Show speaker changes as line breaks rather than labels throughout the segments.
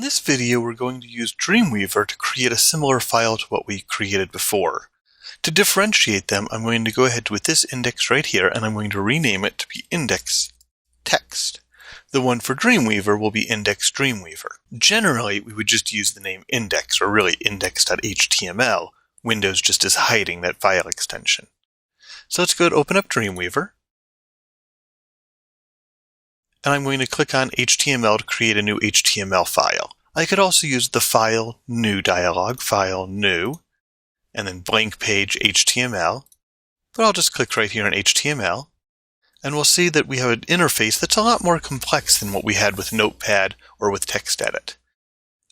In this video, we're going to use Dreamweaver to create a similar file to what we created before. To differentiate them, I'm going to go ahead with this index right here, and I'm going to rename it to be index text. The one for Dreamweaver will be index Dreamweaver. Generally, we would just use the name index, or really index.html. Windows just is hiding that file extension. So let's go and open up Dreamweaver. And I'm going to click on HTML to create a new HTML file. I could also use the File New dialog, File New, and then blank page HTML. But I'll just click right here on HTML, and we'll see that we have an interface that's a lot more complex than what we had with Notepad or with TextEdit.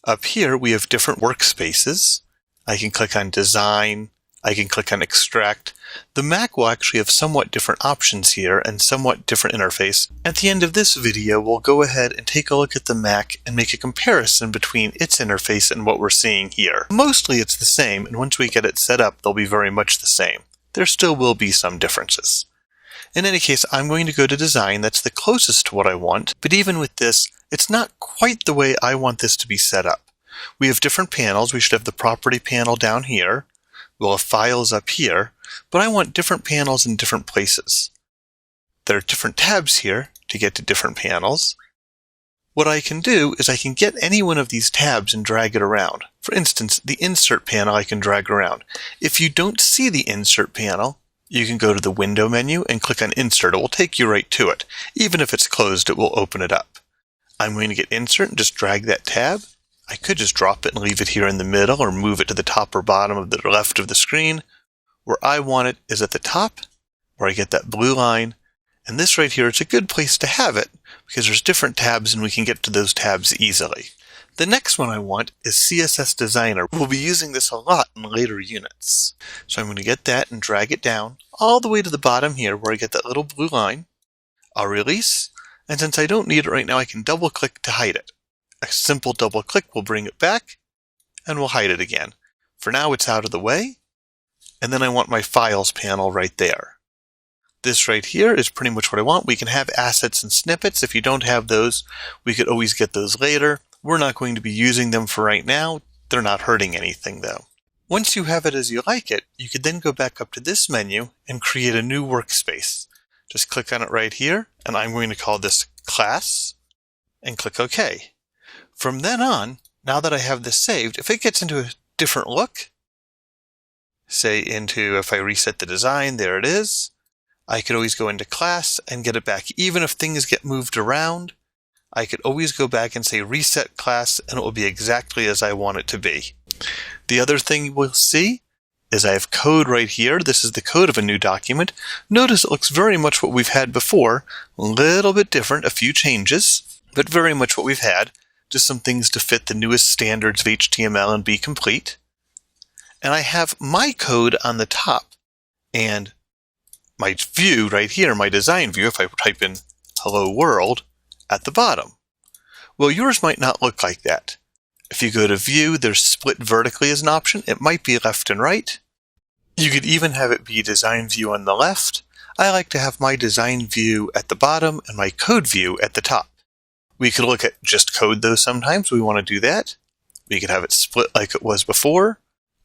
Up here, we have different workspaces. I can click on Design. I can click on Extract. The Mac will actually have somewhat different options here and somewhat different interface. At the end of this video, we'll go ahead and take a look at the Mac and make a comparison between its interface and what we're seeing here. Mostly it's the same, and once we get it set up, they'll be very much the same. There still will be some differences. In any case, I'm going to go to Design. That's the closest to what I want, but even with this, it's not quite the way I want this to be set up. We have different panels. We should have the Property panel down here. We'll have Files up here, but I want different panels in different places. There are different tabs here to get to different panels. What I can do is I can get any one of these tabs and drag it around. For instance, the Insert panel I can drag around. If you don't see the Insert panel, you can go to the Window menu and click on Insert. It will take you right to it. Even if it's closed, it will open it up. I'm going to get Insert and just drag that tab. I could just drop it and leave it here in the middle or move it to the top or bottom of the left of the screen. Where I want it is at the top, where I get that blue line. And this right here, it's a good place to have it because there's different tabs and we can get to those tabs easily. The next one I want is Css Designer. We'll be using this a lot in later units. So I'm going to get that and drag it down all the way to the bottom here where I get that little blue line. I'll release, and since I don't need it right now, I can double click to hide it. A simple double click will bring it back, and we'll hide it again. For now, it's out of the way, and then I want my Files panel right there. This right here is pretty much what I want. We can have assets and snippets. If you don't have those, we could always get those later. We're not going to be using them for right now. They're not hurting anything, though. Once you have it as you like it, you could then go back up to this menu and create a new workspace. Just click on it right here, and I'm going to call this Class, and click OK. From then on, now that I have this saved, if it gets into a different look, say if I reset the design, there it is, I could always go into Class and get it back. Even if things get moved around, I could always go back and say Reset Class, and it will be exactly as I want it to be. The other thing we'll see is I have code right here. This is the code of a new document. Notice it looks very much what we've had before, a little bit different, a few changes, but very much what we've had. Just some things to fit the newest standards of HTML and be complete. And I have my code on the top and my view right here, my design view, if I type in Hello World, at the bottom. Well, yours might not look like that. If you go to View, there's Split Vertically as an option. It might be left and right. You could even have it be Design View on the left. I like to have my design view at the bottom and my code view at the top. We could look at just code though sometimes. We want to do that. We could have it split like it was before,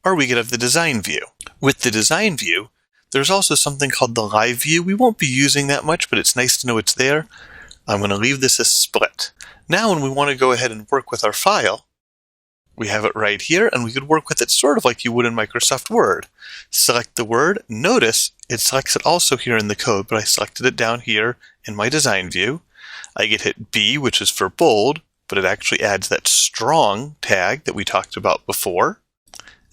or we could have the design view. With the design view, there's also something called the live view. We won't be using that much, but it's nice to know it's there. I'm going to leave this as split. Now when we want to go ahead and work with our file, we have it right here, and we could work with it sort of like you would in Microsoft Word. Select the word. Notice it selects it also here in the code, but I selected it down here in my design view. I could hit B, which is for bold, but it actually adds that strong tag that we talked about before.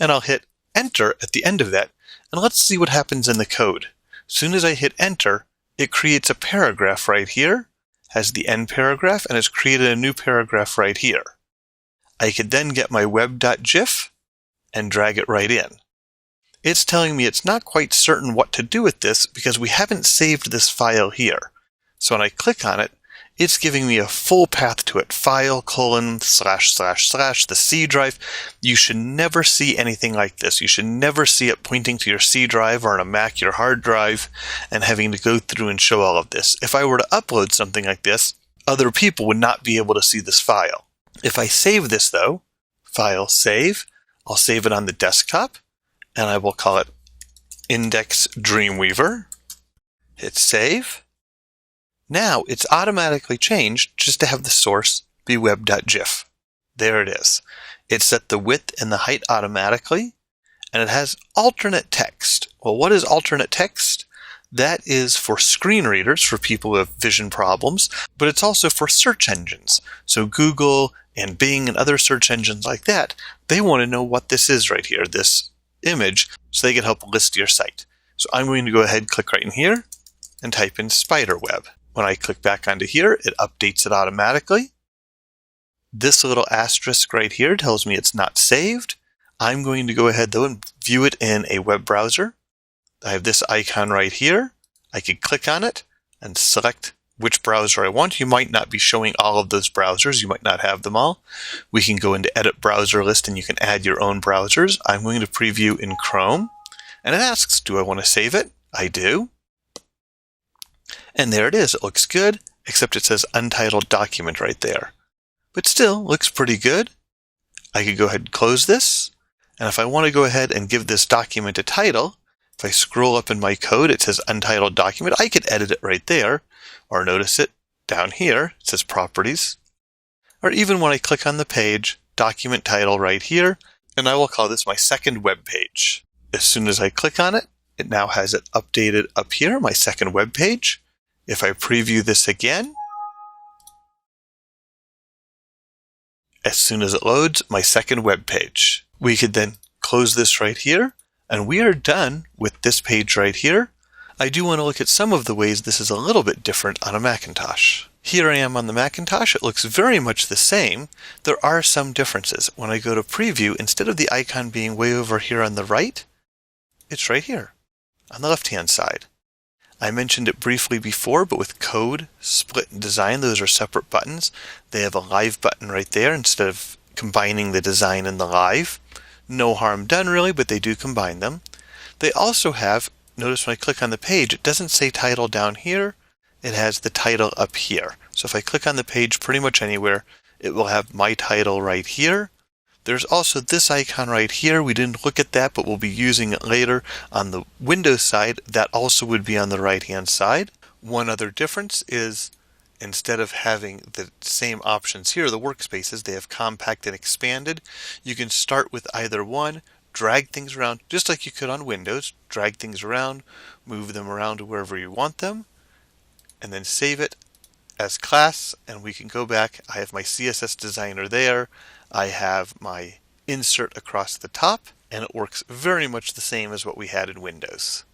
And I'll hit Enter at the end of that, and let's see what happens in the code. As soon as I hit Enter, it creates a paragraph right here, has the end paragraph, and it's created a new paragraph right here. I could then get my web.gif and drag it right in. It's telling me it's not quite certain what to do with this because we haven't saved this file here. So when I click on it, it's giving me a full path to it. File, / the C drive. You should never see anything like this. You should never see it pointing to your C drive or on a Mac, your hard drive, and having to go through and show all of this. If I were to upload something like this, other people would not be able to see this file. If I save this though, File, Save, I'll save it on the desktop, and I will call it Index Dreamweaver. Hit Save. Now it's automatically changed just to have the source be web.gif. There it is. It set the width and the height automatically, and it has alternate text. Well, what is alternate text? That is for screen readers, for people who have vision problems, but it's also for search engines. So Google and Bing and other search engines like that, they want to know what this is right here, this image, so they can help list your site. So I'm going to go ahead and click right in here and type in spiderweb. When I click back onto here, it updates it automatically. This little asterisk right here tells me it's not saved. I'm going to go ahead though and view it in a web browser. I have this icon right here. I could click on it and select which browser I want. You might not be showing all of those browsers. You might not have them all. We can go into Edit Browser List and you can add your own browsers. I'm going to preview in Chrome. And it asks, do I want to save it? I do. And there it is. It looks good, except it says Untitled Document right there. But still, looks pretty good. I could go ahead and close this. And if I want to go ahead and give this document a title, if I scroll up in my code, it says Untitled Document. I could edit it right there, or notice it down here. It says Properties. Or even when I click on the page, Document Title right here, and I will call this my second web page. As soon as I click on it, it now has it updated up here, my second web page. If I preview this again, as soon as it loads, my second web page. We could then close this right here, and we are done with this page right here. I do want to look at some of the ways this is a little bit different on a Macintosh. Here I am on the Macintosh. It looks very much the same. There are some differences. When I go to preview, instead of the icon being way over here on the right, it's right here on the left-hand side. I mentioned it briefly before, but with Code, Split, and Design, those are separate buttons. They have a Live button right there instead of combining the Design and the Live. No harm done really, but they do combine them. They also have, notice when I click on the page, it doesn't say title down here. It has the title up here. So if I click on the page pretty much anywhere, it will have my title right here. There's also this icon right here. We didn't look at that, but we'll be using it later on the Windows side. That also would be on the right-hand side. One other difference is instead of having the same options here, the workspaces, they have compact and expanded. You can start with either one, drag things around, just like you could on Windows, drag things around, move them around to wherever you want them, and then save it as class, and we can go back. I have my CSS Designer there. I have my insert across the top, and it works very much the same as what we had in Windows.